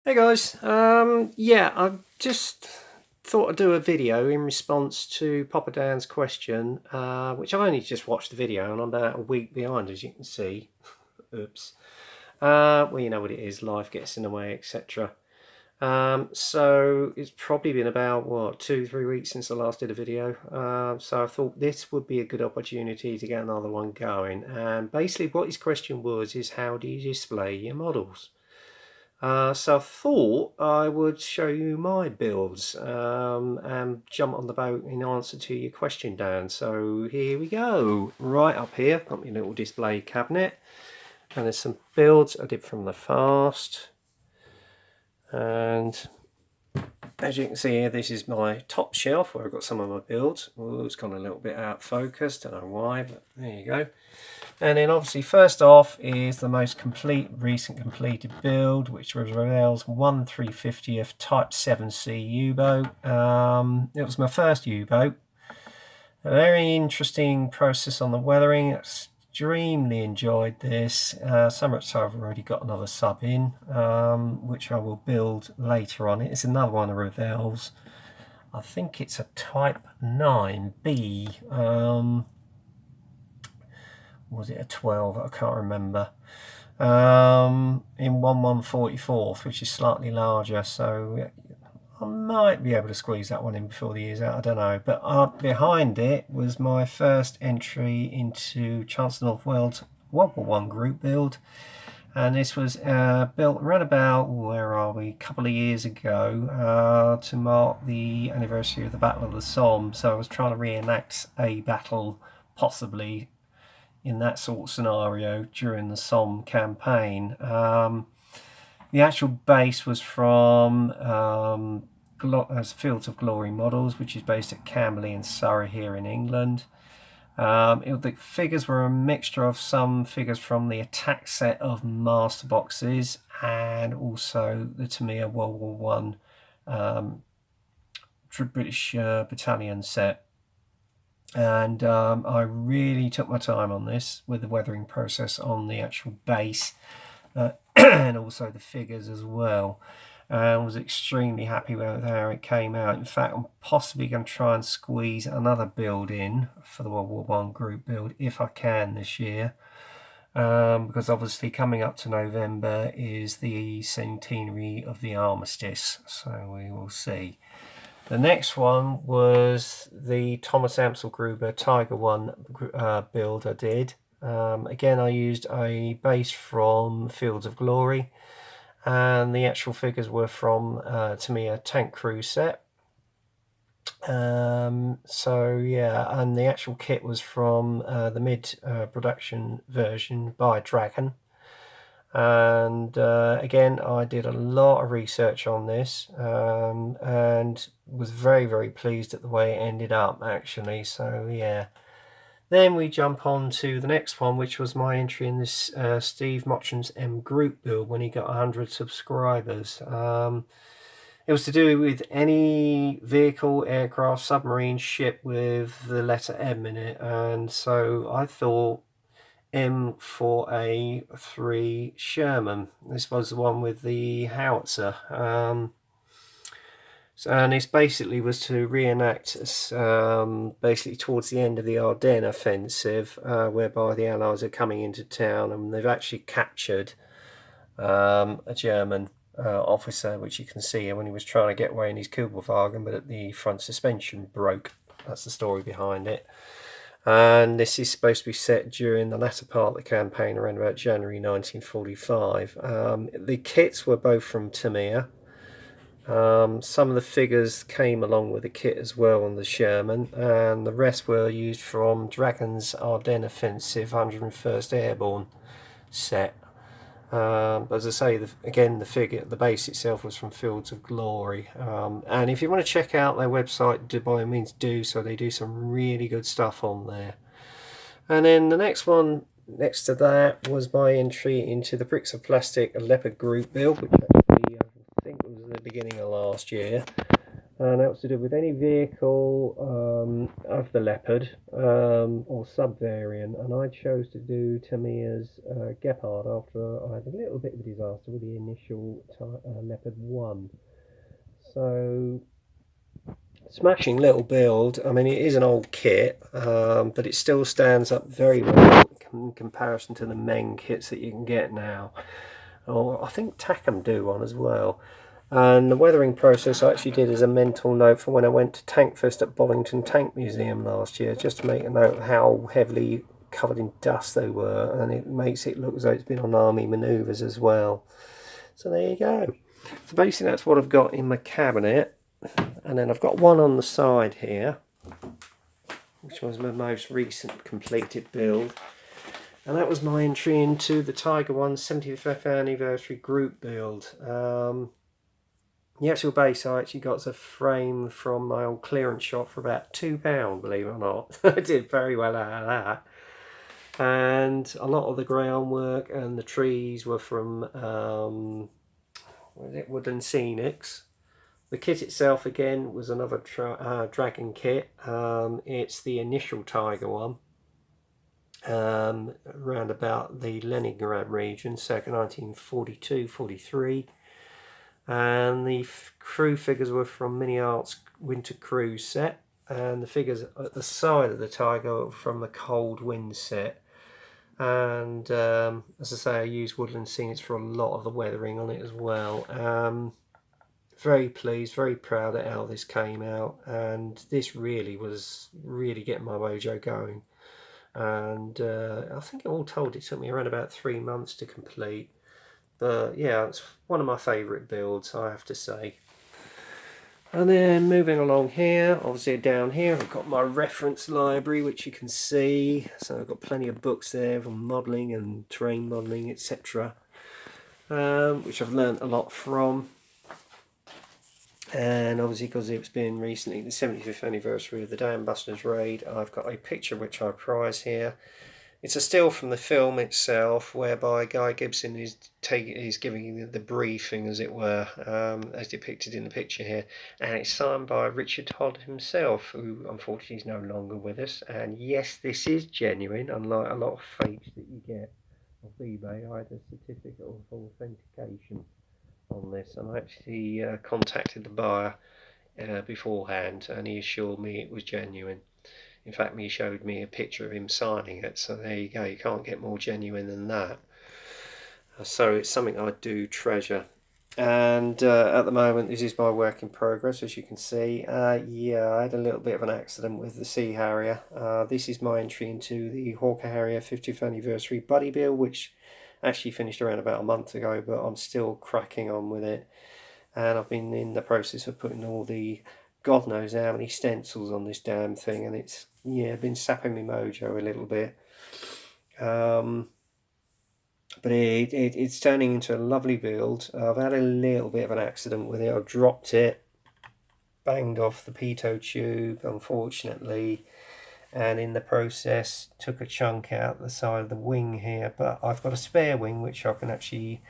Hey guys, yeah, I just thought I'd do a video in response to Pappa Dan's question, which I've only just watched the video and I'm about a week behind, as you can see. Oops. Well, you know what it is, life gets in the way, etc. So it's probably been about, what, 2-3 weeks since I last did a video. So I thought this would be a good opportunity to get another one going. And basically what his question was is, how do you display your models? So I thought I would show you my builds and jump on the boat in answer to your question, Dan. So here we go. Right up here, got my little display cabinet. And there's some builds I did from the Fast. And as you can see here, this is my top shelf where I've got some of my builds. Oh, it's gone a little bit out of focus, don't know why, but there you go. And then obviously first off is the most recent completed build, which was Ravel's 1 350th Type 7C U-boat. It was my first U-boat. A very interesting process on the weathering. Extremely enjoyed this. So much so I've already got another sub in, which I will build later on. It's another one of Ravel's. I think it's a Type 9B. Was it a 12? I can't remember. In 1/144th, which is slightly larger, so I might be able to squeeze that one in before the year's out, I don't know. But behind it was my first entry into Chancellor North Wales WW1 Group build. And this was built around about, where are we, a couple of years ago to mark the anniversary of the Battle of the Somme. So I was trying to reenact a battle, possibly in that sort of scenario during the Somme campaign. The actual base was from Fields of Glory Models, which is based at Camberley in Surrey here in England. The figures were a mixture of some figures from the attack set of master boxes and also the Tamiya World War One British Battalion set. And I really took my time on this with the weathering process on the actual base and also the figures as well. I was extremely happy with how it came out. In fact, I'm possibly going to try and squeeze another build in for the World War One Group build if I can this year, because obviously coming up to November is the centenary of the armistice, so we will see. The next one was the Thomas Amsel-Gruber Tiger One build I did. Again, I used a base from Fields of Glory, and the actual figures were from Tamiya Tank Crew set. So yeah, and the actual kit was from the mid-production version by Dragon. And again, I did a lot of research on this and was very pleased at the way it ended up, actually. So yeah, then we jump on to the next one, which was my entry in this Steve Mottram's M Group build when he got 100 subscribers. It was to do with any vehicle, aircraft, submarine, ship with the letter M in it, and so I thought M4A3 Sherman. This was the one with the howitzer. And this basically was to reenact basically towards the end of the Ardennes offensive, whereby the Allies are coming into town and they've actually captured a German officer, which you can see when he was trying to get away in his Kubelwagen, but the front suspension broke. That's the story behind it. And this is supposed to be set during the latter part of the campaign, around about January 1945. The kits were both from Tamiya. Some of the figures came along with the kit as well on the Sherman, and the rest were used from Dragon's Ardennes Offensive 101st Airborne set. But as I say, again, the base itself was from Fields of Glory. And if you want to check out their website, by all means do so. They do some really good stuff on there. And then the next one next to that was my entry into the Bricks of Plastic Leopard Group build, which actually I think was the beginning of last year. and that was to do with any vehicle of the Leopard or sub-variant, and I chose to do Tamiya's Gepard after I had a little bit of a disaster with the initial Leopard 1. So, smashing little build. I mean, it is an old kit, but it still stands up very well in comparison to the Meng kits that you can get now. Or I think Takom do one as well. And the weathering process I actually did as a mental note for when I went to Tankfest at Bollington Tank Museum last year, just to make a note of how heavily covered in dust they were, and it makes it look as though it's been on army manoeuvres as well. So there you go. So basically that's what I've got in my cabinet, and then I've got one on the side here, which was my most recent completed build, and that was my entry into the Tiger One 75th anniversary group build. The actual base I actually got as a frame from my old clearance shop for about £2, believe it or not. I did very well out of that. And a lot of the groundwork and the trees were from Woodland Scenics. The kit itself again was another Dragon kit. It's the initial Tiger One. Around about the Leningrad region, circa 1942-43. And the crew figures were from Mini Arts Winter Cruise set, and the figures at the side of the Tiger were from the Cold Wind set. And as I say, I used Woodland Scenics for a lot of the weathering on it as well. Very pleased, very proud at how this came out, and this really was getting my mojo going. And I think all told it took me around about 3 months to complete. But yeah, it's one of my favourite builds, I have to say. And then moving along here, obviously down here I've got my reference library, which you can see. So I've got plenty of books there from modelling and terrain modelling, etc. Which I've learnt a lot from. And obviously because it's been recently the 75th anniversary of the Dam Busters raid, I've got a picture which I prize here. It's a still from the film itself, whereby Guy Gibson is giving the briefing, as it were, as depicted in the picture here, and it's signed by Richard Todd himself, who unfortunately is no longer with us. And yes, this is genuine, unlike a lot of fakes that you get off eBay. I had a certificate of authentication on this, and I actually contacted the buyer beforehand, and he assured me it was genuine. In fact, he showed me a picture of him signing it, so there you go, you can't get more genuine than that. So it's something I do treasure. And at the moment, this is my work in progress, as you can see. Yeah, I had a little bit of an accident with the Sea Harrier. This is my entry into the Hawker Harrier 50th anniversary buddy build, which actually finished around about a month ago, but I'm still cracking on with it. And I've been in the process of putting all the God knows how many stencils on this damn thing, and it's been sapping my mojo a little bit. But it's turning into a lovely build. I've had a little bit of an accident with it. I dropped it, banged off the pitot tube, unfortunately, and in the process took a chunk out the side of the wing here. But I've got a spare wing which I can actually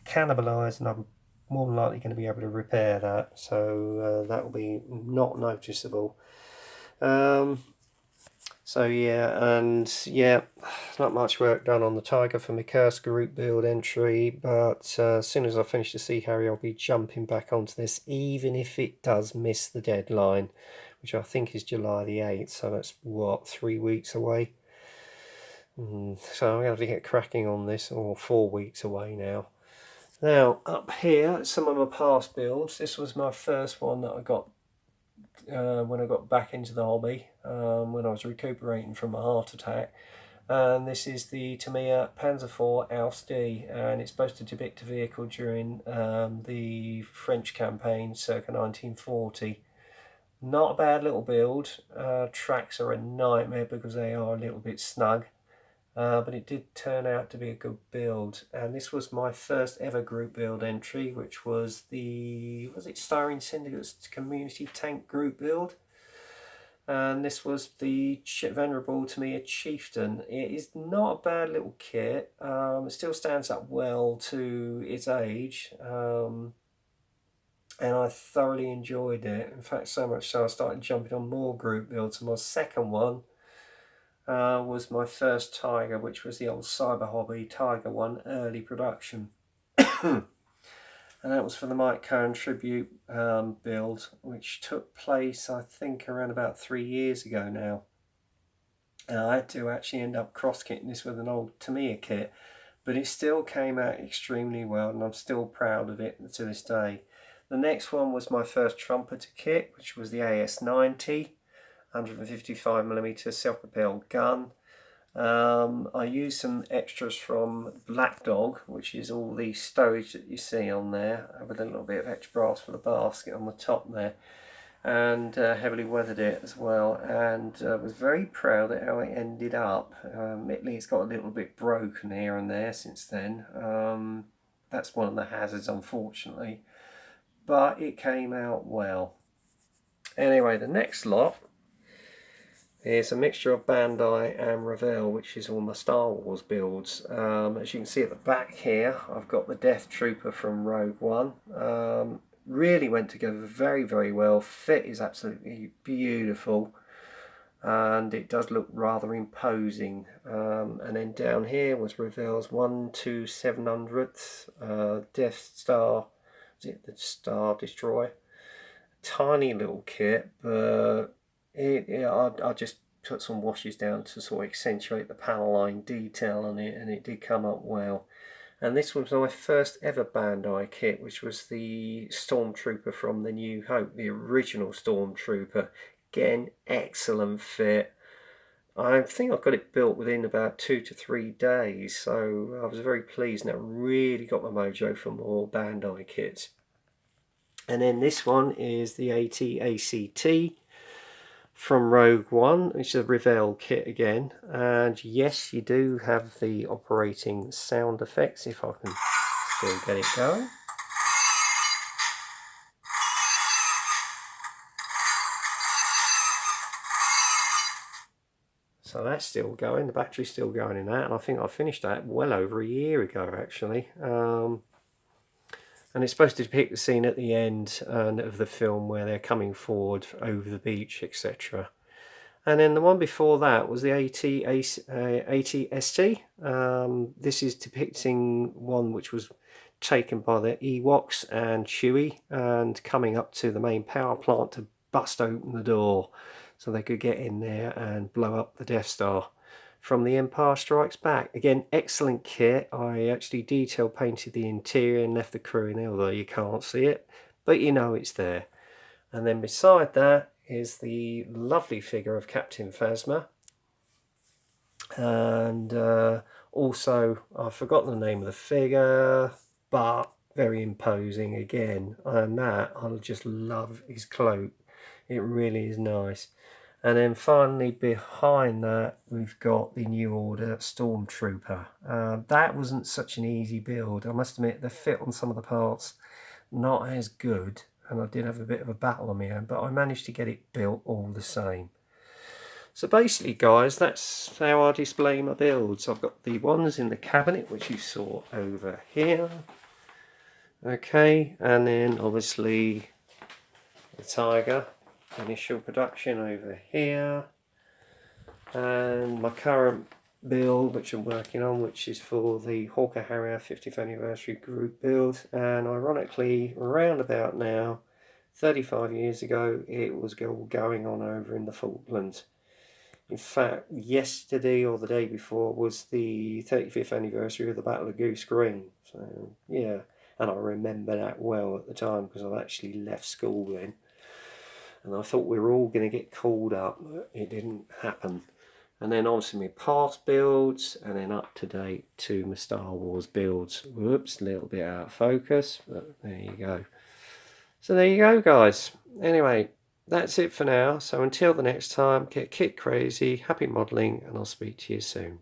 cannibalise, and I'm more than likely going to be able to repair that, so that will be not noticeable. So yeah, and yeah, not much work done on the Tiger for my Curse Group build entry, but as soon as I finish the Sea Harrier, I'll be jumping back onto this, even if it does miss the deadline, which I think is July the 8th, so that's what, 3 weeks away. So I'm going to have to get cracking on this, or 4 weeks away now. Now, up here, some of my past builds. This was my first one that I got when I got back into the hobby, when I was recuperating from a heart attack. And this is the Tamiya Panzer IV Aus D, and it's supposed to depict a vehicle during the French campaign circa 1940. Not a bad little build. Tracks are a nightmare because they are a little bit snug. But it did turn out to be a good build, and this was my first ever group build entry, which was the Styrene Syndicate's Community Tank group build, and this was the venerable Tamiya Chieftain. It is not a bad little kit. It still stands up well to its age. and I thoroughly enjoyed it. In fact, so much so I started jumping on more group builds. And my second one was my first Tiger, which was the old Cyber Hobby Tiger One early production. And that was for the Mike Cohen tribute build, which took place, I think, around about 3 years ago now. And I had to actually end up cross-kitting this with an old Tamiya kit, but it still came out extremely well, and I'm still proud of it to this day. The next one was my first trumpeter kit, which was the AS90, 155mm self-propelled gun. I used some extras from Black Dog, which is all the stowage that you see on there, with a little bit of extra brass for the basket on the top there, and heavily weathered it as well, and was very proud of how it ended up. Admittedly, it's got a little bit broken here and there since then. That's one of the hazards, unfortunately, but it came out well. Anyway, the next lot is a mixture of Bandai and Revell, which is all my Star Wars builds. As you can see at the back here, I've got the Death Trooper from Rogue One. Really went together very, very well. Fit is absolutely beautiful, and it does look rather imposing. And then down here was Revell's 1/700th Death Star. Is it the Star Destroyer? Tiny little kit, but I just put some washes down to sort of accentuate the panel line detail on it, and it did come up well. And this was my first ever Bandai kit, which was the Stormtrooper from The New Hope, the original Stormtrooper. Again, excellent fit. I think I got it built within about 2 to 3 days, so I was very pleased, and that really got my mojo for more Bandai kits. And then this one is the AT-ACT from Rogue One, which is a Revell kit again, and yes, you do have the operating sound effects, if I can still get it going. So that's still going, the battery's still going in that, and I think I finished that well over a year ago actually. And it's supposed to depict the scene at the end of the film where they're coming forward over the beach, etc. And then the one before that was the AT-ST. This is depicting one which was taken by the Ewoks and Chewie, and coming up to the main power plant to bust open the door so they could get in there and blow up the Death Star from The Empire Strikes Back. Again, excellent kit. I actually detail painted the interior and left the crew in there, although you can't see it, but you know it's there. And then beside that is the lovely figure of Captain Phasma, and also I've forgotten the name of the figure, but very imposing again, and that I just love his cloak. It really is nice. And then finally behind that we've got the New Order Stormtrooper. That wasn't such an easy build, I must admit. The fit on some of the parts not as good, and I did have a bit of a battle on my own, but I managed to get it built all the same. So basically guys, that's how I display my builds. I've got the ones in the cabinet which you saw over here, okay, and then obviously the Tiger initial production over here, and my current build which I'm working on, which is for the Hawker Harrier 50th anniversary group build. And ironically, around about now, 35 years ago, it was going on over in the Falklands. In fact, yesterday or the day before was the 35th anniversary of the Battle of Goose Green. So yeah, and I remember that well at the time because I've actually left school then. And I thought we were all going to get called up, but it didn't happen. And then obviously my past builds, and then up to date to my Star Wars builds. Whoops, a little bit out of focus, but there you go. So there you go guys. Anyway, that's it for now. So until the next time, get kit crazy, happy modelling, and I'll speak to you soon.